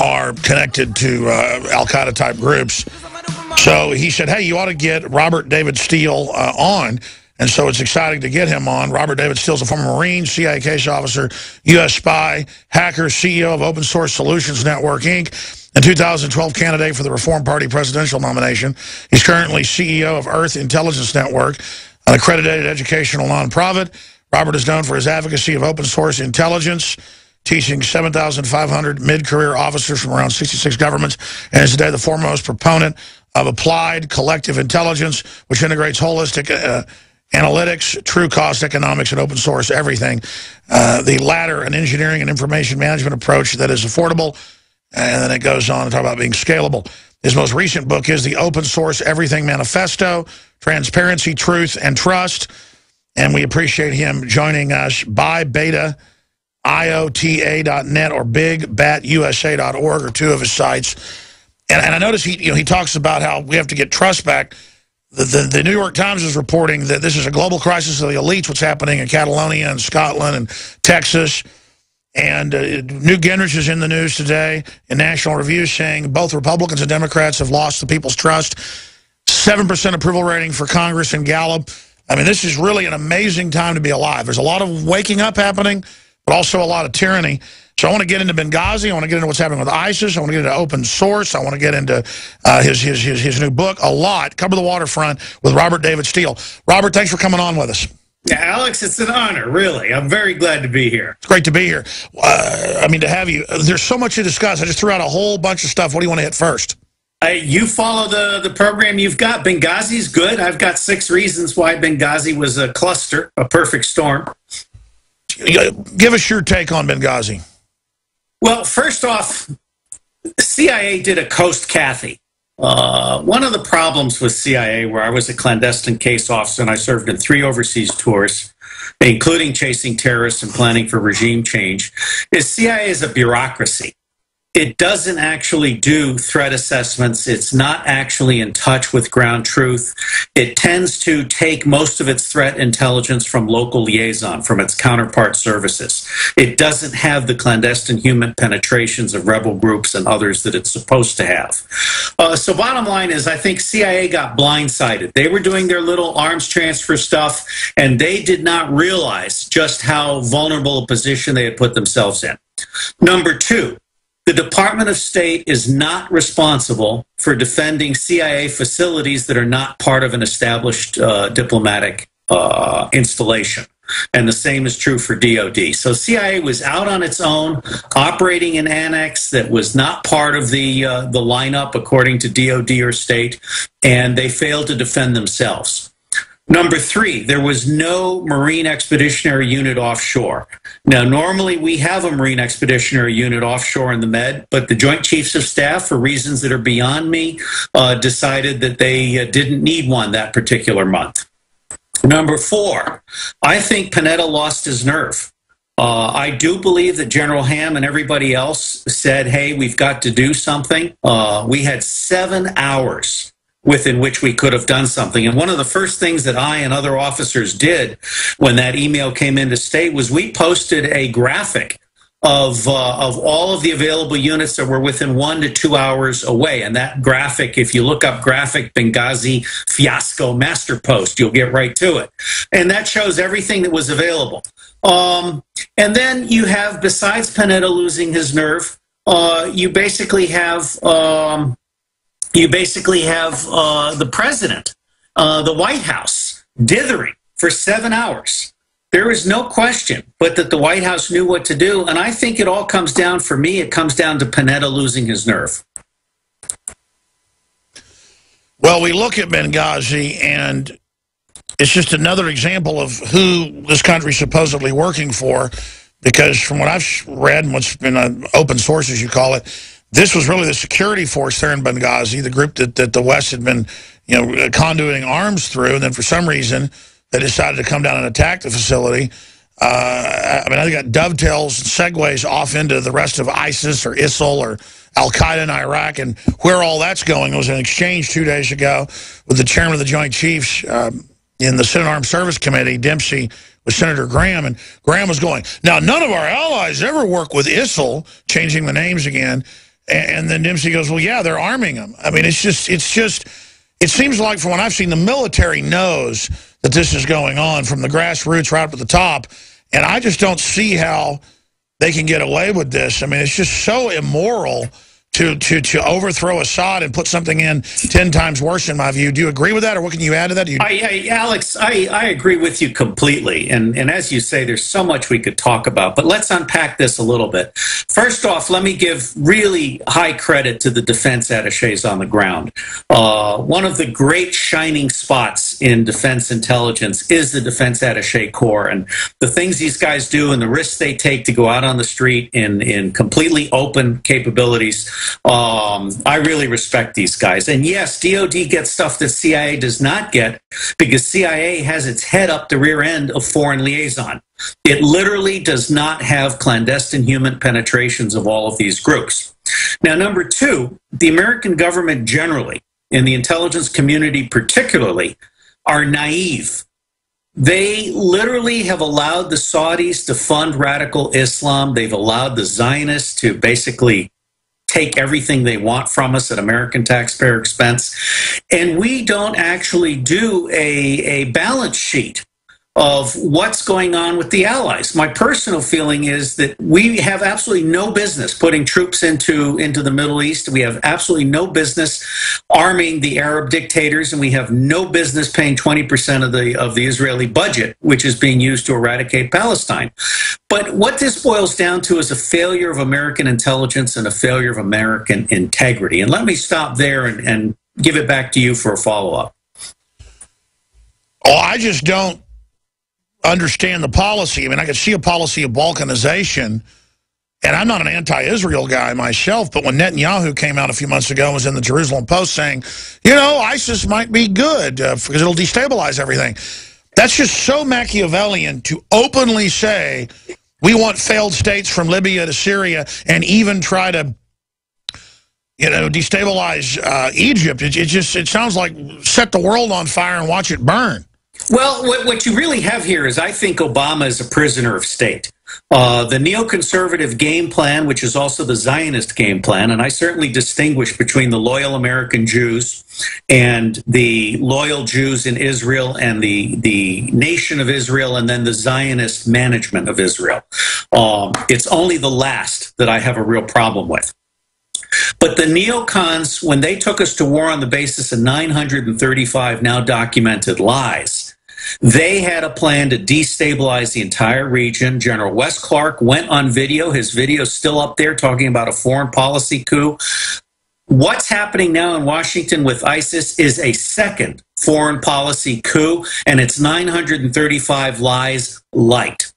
are connected to al-Qaeda type groups. So he said, hey, you ought to get Robert David Steele on. And so it's exciting to get him on. Robert David Steele is a former Marine, CIA case officer, U.S. spy, hacker, CEO of Open Source Solutions Network, Inc., and 2012 candidate for the Reform Party presidential nomination. He's currently CEO of Earth Intelligence Network, an accredited educational nonprofit. Robert is known for his advocacy of open source intelligence, teaching 7,500 mid-career officers from around 66 governments, and is today the foremost proponent of applied collective intelligence, which integrates holistic analytics, true cost economics, and open source everything. The latter, an engineering and information management approach that is affordable, and then it goes on to talk about being scalable. His most recent book is the Open Source Everything Manifesto, Transparency, Truth, and Trust. And we appreciate him joining us by beta.iota.net or bigbatusa.org, or two of his sites. And I notice he talks about how we have to get trust back. The New York Times is reporting that this is a global crisis of the elites, what's happening in Catalonia and Scotland and Texas. And Newt Gingrich is in the news today in National Review saying both Republicans and Democrats have lost the people's trust. 7% approval rating for Congress and Gallup. I mean, this is really an amazing time to be alive. There's a lot of waking up happening, but also a lot of tyranny. So I want to get into Benghazi. I want to get into what's happening with ISIS. I want to get into open source. I want to get into his new book, a lot. Cover the Waterfront with Robert David Steele. Robert, thanks for coming on with us. Yeah, Alex, it's an honor, really. I'm very glad to be here. It's great to be here. I mean, to have you. There's so much to discuss. I just threw out a whole bunch of stuff. What do you want to hit first? You follow the program you've got. Benghazi's good. I've got 6 reasons why Benghazi was a cluster, a perfect storm. Give us your take on Benghazi. Well, first off, CIA did a Coast Kathy. One of the problems with CIA, where I was a clandestine case officer and I served in 3 overseas tours, including chasing terrorists and planning for regime change, is CIA is a bureaucracy. It doesn't actually do threat assessments. It's not actually in touch with ground truth. It tends to take most of its threat intelligence from local liaison, from its counterpart services. It doesn't have the clandestine human penetrations of rebel groups and others that it's supposed to have. So bottom line is, I think CIA got blindsided. They were doing their little arms transfer stuff, and they did not realize just how vulnerable a position they had put themselves in. Number 2, the Department of State is not responsible for defending CIA facilities that are not part of an established diplomatic installation. And the same is true for DOD. So CIA was out on its own, operating an annex that was not part of the lineup according to DOD or state, and they failed to defend themselves. Number 3, there was no Marine Expeditionary Unit offshore. Now, normally we have a Marine Expeditionary Unit offshore in the Med, but the Joint Chiefs of Staff, for reasons that are beyond me, decided that they didn't need one that particular month. Number 4, I think Panetta lost his nerve. I do believe that General Ham and everybody else said, hey, we've got to do something. We had 7 hours within which we could have done something. And one of the first things that I and other officers did when that email came into state was we posted a graphic of all of the available units that were within 1 to 2 hours away. And that graphic, if you look up graphic Benghazi fiasco master post, you'll get right to it. And that shows everything that was available. And then you have, besides Panetta losing his nerve, you basically have the president, the White House, dithering for 7 hours. There is no question but that the White House knew what to do, and I think it all comes down, for me, it comes down to Panetta losing his nerve. Well, we look at Benghazi, and it's just another example of who this country's supposedly working for, because from what I've read and what's been open source, as you call it, this was really the security force there in Benghazi, the group that the West had been, conduiting arms through, and then for some reason they decided to come down and attack the facility. I think that dovetails and segues off into the rest of ISIS or ISIL or al-Qaeda in Iraq, and where all that's going. There was an exchange 2 days ago with the chairman of the Joint Chiefs in the Senate Armed Service Committee, Dempsey, with Senator Graham, and Graham was going, now, none of our allies ever work with ISIL, changing the names again. And then Dempsey goes, well, yeah, they're arming them. I mean, it seems like from what I've seen, the military knows that this is going on from the grassroots right up to the top. And I just don't see how they can get away with this. I mean, it's just so immoral to overthrow Assad and put something in 10 times worse, in my view. Do you agree with that, or what can you add to that? Alex, I agree with you completely. And as you say, there's so much we could talk about. But let's unpack this a little bit. First off, let me give really high credit to the defense attachés on the ground. One of the great shining spots in defense intelligence is the Defense Attaché Corps. And the things these guys do and the risks they take to go out on the street in completely open capabilities, I really respect these guys. And yes, DOD gets stuff that CIA does not get because CIA has its head up the rear end of foreign liaison. It literally does not have clandestine human penetrations of all of these groups. Now, number two, the American government generally, and the intelligence community particularly, are naive. They literally have allowed the Saudis to fund radical Islam. They've allowed the Zionists to basically take everything they want from us at American taxpayer expense. And we don't actually do a balance sheet of what's going on with the allies. My personal feeling is that we have absolutely no business putting troops into the Middle East. We have absolutely no business arming the Arab dictators, and we have no business paying 20% of the Israeli budget, which is being used to eradicate Palestine. But what this boils down to is a failure of American intelligence and a failure of American integrity. And let me stop there and give it back to you for a follow-up. Oh, I just don't understand the policy. I mean, I could see a policy of balkanization, and I'm not an anti-Israel guy myself, but when Netanyahu came out a few months ago and was in the Jerusalem Post saying, you know, ISIS might be good because it'll destabilize everything. That's just so Machiavellian to openly say we want failed states from Libya to Syria and even try to, you know, destabilize Egypt. It sounds like set the world on fire and watch it burn. Well, what you really have here is I think Obama is a prisoner of state. The neoconservative game plan, which is also the Zionist game plan, and I certainly distinguish between the loyal American Jews and the loyal Jews in Israel and the nation of Israel and then the Zionist management of Israel. It's only the last that I have a real problem with. But the neocons, when they took us to war on the basis of 935 now documented lies, they had a plan to destabilize the entire region. General Wes Clark went on video. His video is still up there talking about a foreign policy coup. What's happening now in Washington with ISIS is a second foreign policy coup, and it's 935 lies light.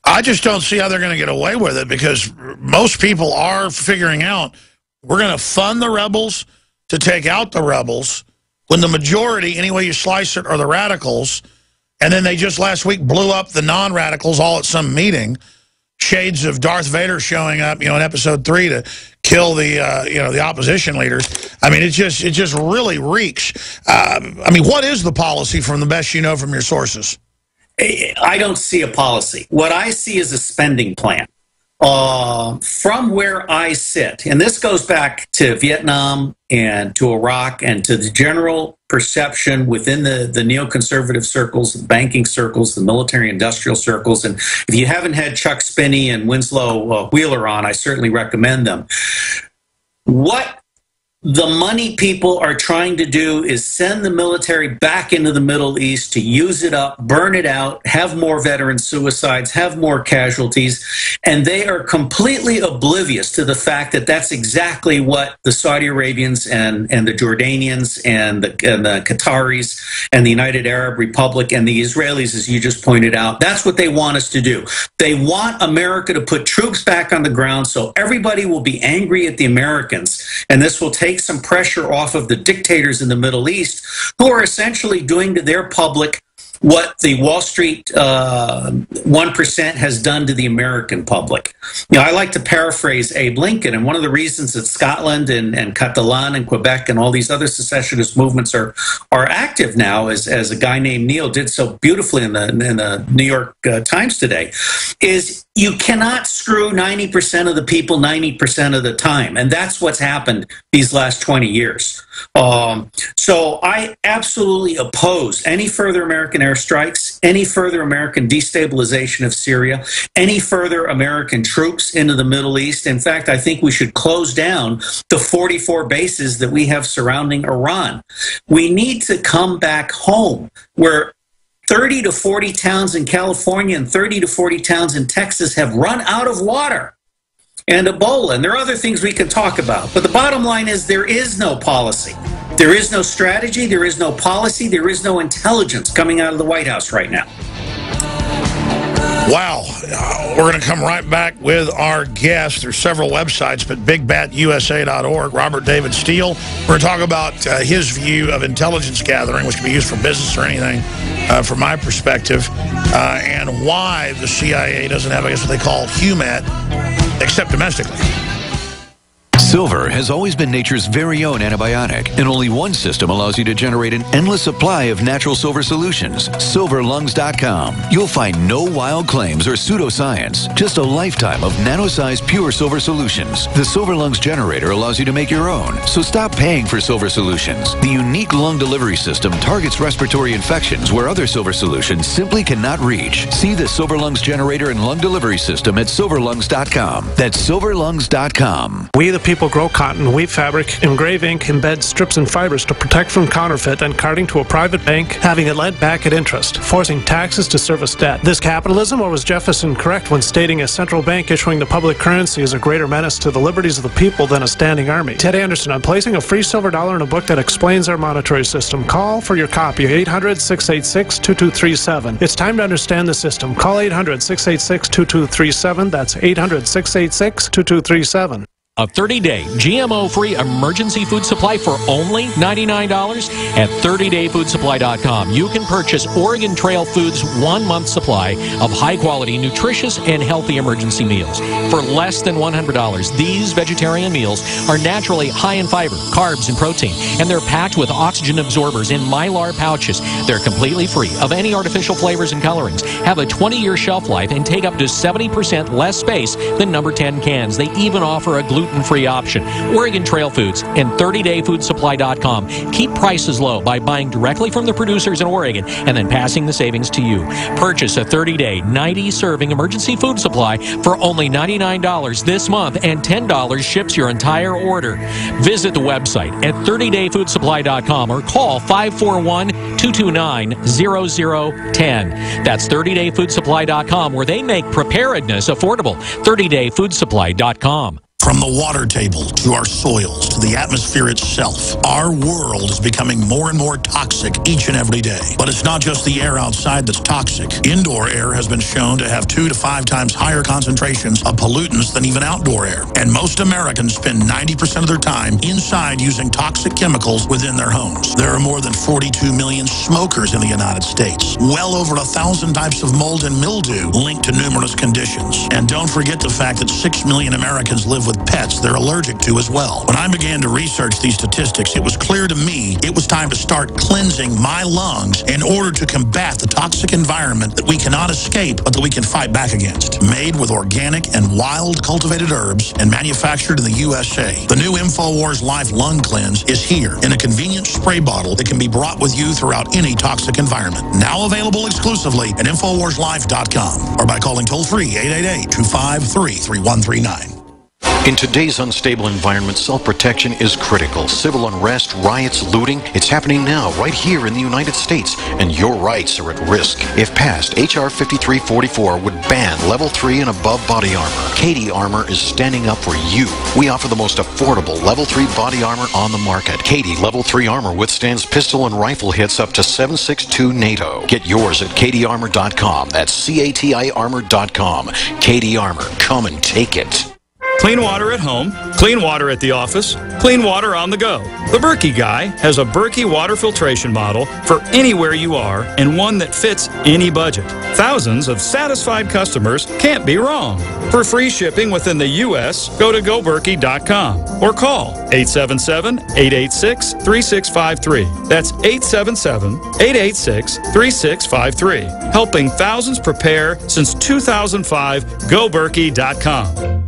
I just don't see how they're going to get away with it because most people are figuring out we're going to fund the rebels to take out the rebels when the majority, any way you slice it, are the radicals. And then they just last week blew up the non-radicals all at some meeting. Shades of Darth Vader showing up, you know, in episode 3 to kill the, you know, the opposition leaders. I mean, it just really reeks. I mean, what is the policy from the best you know from your sources? I don't see a policy. What I see is a spending plan. From where I sit, and this goes back to Vietnam and to Iraq and to the general perception within the neoconservative circles, the banking circles, the military-industrial circles, and if you haven't had Chuck Spinney and Winslow Wheeler on, I certainly recommend them. What the money people are trying to do is send the military back into the Middle East to use it up, burn it out, have more veteran suicides, have more casualties, and they are completely oblivious to the fact that that's exactly what the Saudi Arabians and the Jordanians and the Qataris and the United Arab Republic and the Israelis, as you just pointed out, that's what they want us to do. They want America to put troops back on the ground so everybody will be angry at the Americans, and this will take some pressure off of the dictators in the Middle East who are essentially doing to their public what the Wall Street 1% has done to the American public. I like to paraphrase Abe Lincoln, and one of the reasons that Scotland and Catalan and Quebec and all these other secessionist movements are active now, as a guy named Neil did so beautifully in the New York Times today, is you cannot screw 90% of the people 90% of the time, and that's what's happened these last 20 years. So I absolutely oppose any further American airstrikes, any further American destabilization of Syria, any further American troops into the Middle East. In fact, I think we should close down the 44 bases that we have surrounding Iran. We need to come back home where 30 to 40 towns in California and 30 to 40 towns in Texas have run out of water and Ebola. And there are other things we can talk about. But the bottom line is there is no policy. There is no strategy. There is no policy. There is no intelligence coming out of the White House right now. Wow. We're going to come right back with our guest. There's several websites, but bigbatusa.org, Robert David Steele. We're going to talk about his view of intelligence gathering, which can be used for business or anything, from my perspective, and why the CIA doesn't have, I guess, what they call HUMAT, except domestically. Silver has always been nature's very own antibiotic, and only one system allows you to generate an endless supply of natural silver solutions. Silverlungs.com. You'll find no wild claims or pseudoscience, just a lifetime of nano-sized pure silver solutions. The Silver Lungs generator allows you to make your own, so stop paying for silver solutions. The unique lung delivery system targets respiratory infections where other silver solutions simply cannot reach. See the Silver Lungs generator and lung delivery system at silverlungs.com. That's silverlungs.com. We the people grow cotton, weave fabric, engrave ink, embed strips and fibers to protect from counterfeit and carting to a private bank, having it lent back at interest, forcing taxes to service debt. This capitalism, or was Jefferson correct when stating a central bank issuing the public currency is a greater menace to the liberties of the people than a standing army? Ted Anderson, I'm placing a free silver dollar in a book that explains our monetary system. Call for your copy, 800-686-2237. It's time to understand the system. Call 800-686-2237. That's 800-686-2237. A 30-day GMO-free emergency food supply for only $99 at 30dayfoodsupply.com. You can purchase Oregon Trail Foods' 1-month supply of high-quality, nutritious, and healthy emergency meals for less than $100. These vegetarian meals are naturally high in fiber, carbs, and protein, and they're packed with oxygen absorbers in Mylar pouches. They're completely free of any artificial flavors and colorings, have a 20-year shelf life, and take up to 70% less space than number 10 cans. They even offer a gluten-free option. Oregon Trail Foods and 30dayfoodsupply.com keep prices low by buying directly from the producers in Oregon and then passing the savings to you. Purchase a 30-day, 90-serving emergency food supply for only $99 this month, and $10 ships your entire order. Visit the website at 30dayfoodsupply.com or call 541-229-0010. That's 30dayfoodsupply.com, where they make preparedness affordable. 30dayfoodsupply.com. From the water table to our soils to the atmosphere itself, our world is becoming more and more toxic each and every day. But it's not just the air outside that's toxic. Indoor air has been shown to have 2 to 5 times higher concentrations of pollutants than even outdoor air. And most Americans spend 90% of their time inside using toxic chemicals within their homes. There are more than 42 million smokers in the United States. Well over 1,000 types of mold and mildew linked to numerous conditions. And don't forget the fact that 6 million Americans live with pets they're allergic to as well. When I began to research these statistics, it was clear to me it was time to start cleansing my lungs in order to combat the toxic environment that we cannot escape, but that we can fight back against. Made with organic and wild cultivated herbs and manufactured in the USA, the new InfoWars Life Lung Cleanse is here in a convenient spray bottle that can be brought with you throughout any toxic environment. Now available exclusively at InfoWarsLife.com or by calling toll-free 888-253-3139. In today's unstable environment, self-protection is critical. Civil unrest, riots, looting, it's happening now right here in the United States, and your rights are at risk. If passed, H.R. 5344 would ban Level 3 and above body armor. Katie Armor is standing up for you. We offer the most affordable Level 3 body armor on the market. Katie Level 3 armor withstands pistol and rifle hits up to 7.62 NATO. Get yours at katiearmor.com. That's CATI armor.com. Katie Armor. Come and take it. Clean water at home, clean water at the office, clean water on the go. The Berkey Guy has a Berkey water filtration model for anywhere you are and one that fits any budget. Thousands of satisfied customers can't be wrong. For free shipping within the U.S., go to goberkey.com or call 877-886-3653. That's 877-886-3653. Helping thousands prepare since 2005, goberkey.com.